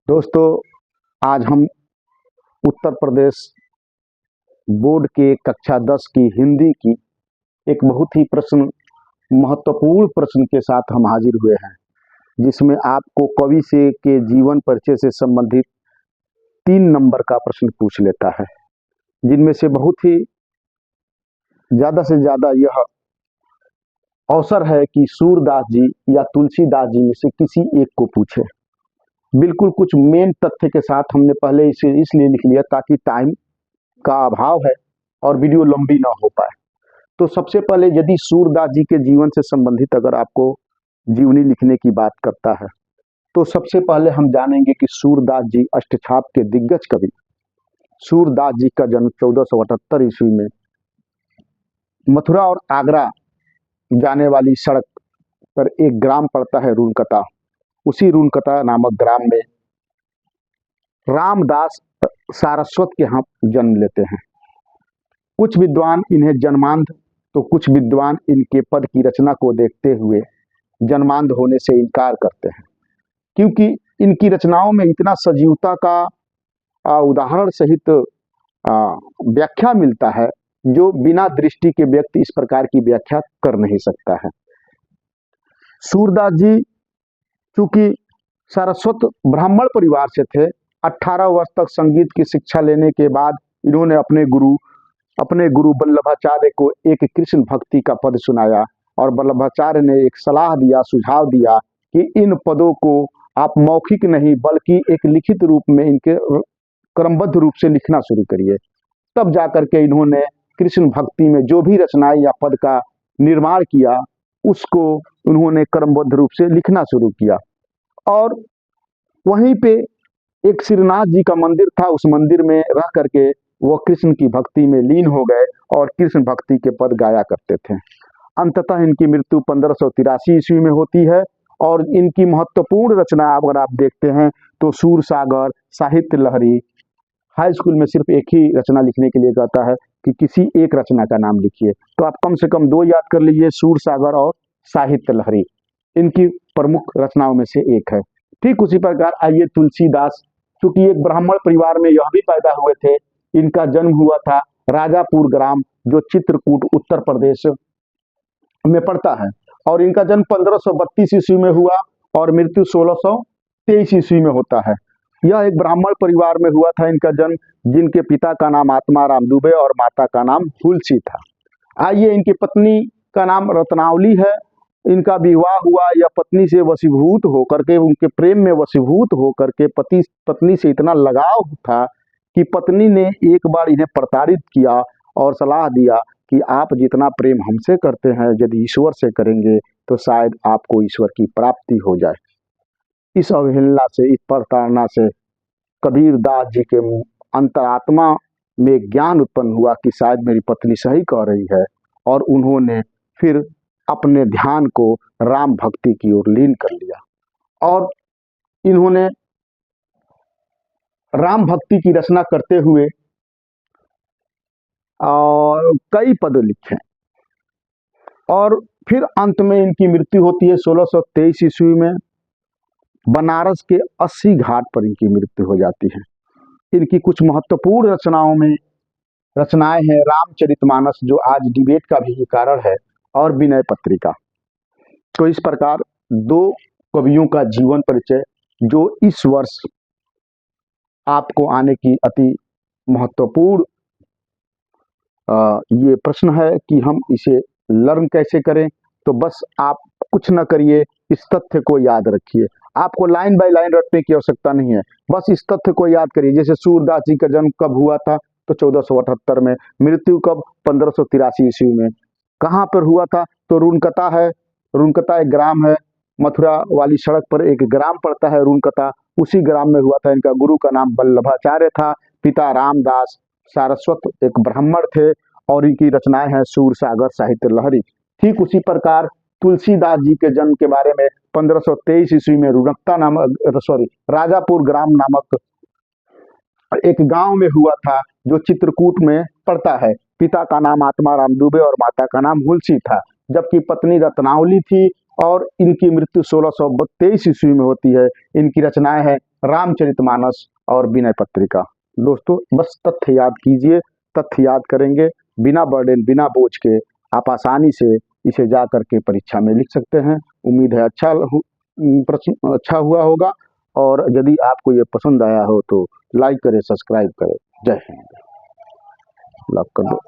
दोस्तों, आज हम उत्तर प्रदेश बोर्ड के कक्षा 10 की हिंदी की एक बहुत ही महत्वपूर्ण प्रश्न के साथ हम हाजिर हुए हैं, जिसमें आपको कवि से के जीवन परिचय से संबंधित 3 नंबर का प्रश्न पूछ लेता है, जिनमें से बहुत ही ज़्यादा से ज़्यादा यह अवसर है कि सूरदास जी या तुलसीदास जी में से किसी एक को पूछे। बिल्कुल कुछ मेन तथ्य के साथ हमने पहले इसे इसलिए लिख लिया ताकि टाइम का अभाव है और वीडियो लंबी ना हो पाए। तो सबसे पहले यदि सूरदास जी के जीवन से संबंधित अगर आपको जीवनी लिखने की बात करता है, तो सबसे पहले हम जानेंगे कि सूरदास जी अष्टछाप के दिग्गज कवि। सूरदास जी का जन्म 1478 ईस्वी में मथुरा और आगरा जाने वाली सड़क पर एक ग्राम पड़ता है रूनकता। उसी रूनकता नामक ग्राम में रामदास सारस्वत के यहाँ जन्म लेते हैं। कुछ विद्वान इन्हें जन्मांध तो कुछ विद्वान इनके पद की रचना को देखते हुए जन्मांध होने से इनकार करते हैं, क्योंकि इनकी रचनाओं में इतना सजीवता का उदाहरण सहित व्याख्या मिलता है जो बिना दृष्टि के व्यक्ति इस प्रकार की व्याख्या कर नहीं सकता है। सूरदास जी चूंकि सारस्वत ब्राह्मण परिवार से थे, 18 वर्ष तक संगीत की शिक्षा लेने के बाद इन्होंने अपने गुरु वल्लभाचार्य को एक कृष्ण भक्ति का पद सुनाया और वल्लभाचार्य ने एक सलाह दिया, सुझाव दिया कि इन पदों को आप मौखिक नहीं बल्कि एक लिखित रूप में इनके क्रमबद्ध रूप से लिखना शुरू करिए। तब जाकर के इन्होंने कृष्ण भक्ति में जो भी रचनाएं या पद का निर्माण किया उसको उन्होंने क्रमबद्ध रूप से लिखना शुरू किया। और वहीं पे एक श्रीनाथ जी का मंदिर था, उस मंदिर में रह करके वो कृष्ण की भक्ति में लीन हो गए और कृष्ण भक्ति के पद गाया करते थे। अंततः इनकी मृत्यु 1583 ईस्वी में होती है और इनकी महत्वपूर्ण रचना अगर आप देखते हैं तो सूरसागर, साहित्य लहरी। हाई स्कूल में सिर्फ एक ही रचना लिखने के लिए कहता है कि किसी एक रचना का नाम लिखिए, तो आप कम से कम 2 याद कर लीजिए, सूरसागर और साहित्य लहरी इनकी प्रमुख रचनाओं में से एक है। ठीक उसी प्रकार आइए तुलसीदास, चूंकि एक ब्राह्मण परिवार में यह भी पैदा हुए थे, इनका जन्म हुआ था राजापुर ग्राम जो चित्रकूट उत्तर प्रदेश में पड़ता है और इनका जन्म 1532 ईस्वी में हुआ और मृत्यु 1623 ईस्वी में होता है। यह एक ब्राह्मण परिवार में हुआ था इनका जन्म, जिनके पिता का नाम आत्माराम दुबे और माता का नाम हुलसी था। आइए, इनकी पत्नी का नाम रत्नावली है। इनका विवाह हुआ या पत्नी से वशीभूत होकर के, उनके प्रेम में वशीभूत होकर के पत्नी से इतना लगाव था कि पत्नी ने एक बार इन्हें प्रताड़ित किया और सलाह दिया कि आप जितना प्रेम हमसे करते हैं यदि ईश्वर से करेंगे तो शायद आपको ईश्वर की प्राप्ति हो जाए। इस अवहेलना से, इस प्रताड़ना से कबीर दास जी के अंतरात्मा में ज्ञान उत्पन्न हुआ कि शायद मेरी पत्नी सही कह रही है, और उन्होंने फिर अपने ध्यान को राम भक्ति की ओर लीन कर लिया और इन्होंने राम भक्ति की रचना करते हुए और कई पद लिखे और फिर अंत में इनकी मृत्यु होती है 1623 ईस्वी में। बनारस के 80 घाट पर इनकी मृत्यु हो जाती है। इनकी कुछ महत्वपूर्ण रचनाएं हैं रामचरितमानस, जो आज डिबेट का भी कारण है, और विनय पत्रिका। तो इस प्रकार 2 कवियों का जीवन परिचय जो इस वर्ष आपको आने की अति महत्वपूर्ण ये प्रश्न है कि हम इसे लर्न कैसे करें। तो बस आप कुछ न करिए, इस तथ्य को याद रखिए। आपको लाइन बाय लाइन रटने की आवश्यकता नहीं है, बस इस तथ्य को याद करिए। जैसे सूरदास जी का जन्म कब हुआ था तो 1478 में, मृत्यु कब 1583 ईस्वी में। कहाँ पर हुआ था तो रूनकता है, रूनकता एक ग्राम है, मथुरा वाली सड़क पर एक ग्राम पड़ता है रूनकता, उसी ग्राम में हुआ था। इनका गुरु का नाम वल्लभाचार्य था, पिता रामदास सारस्वत एक ब्राह्मण थे और इनकी रचनाएं हैं सूरसागर, साहित्य लहरी। ठीक उसी प्रकार तुलसीदास जी के जन्म के बारे में 1523 ईस्वी में राजापुर ग्राम नामक एक गांव में हुआ था जो चित्रकूट में पड़ता है। पिता का नाम आत्माराम दुबे और माता का नाम हुलसी था, जबकि पत्नी रत्नावली थी और इनकी मृत्यु 1623 ईस्वी में होती है। इनकी रचनाएं हैं रामचरितमानस और विनय पत्रिका। दोस्तों बस तथ्य याद कीजिए, तथ्य याद करेंगे बिना बर्डन बिना बोझ के आप आसानी से इसे जा करके परीक्षा में लिख सकते हैं। उम्मीद है प्रश्न अच्छा हुआ होगा, और यदि आपको ये पसंद आया हो तो लाइक करें, सब्सक्राइब करें। जय हिंद। लॉक कर दो।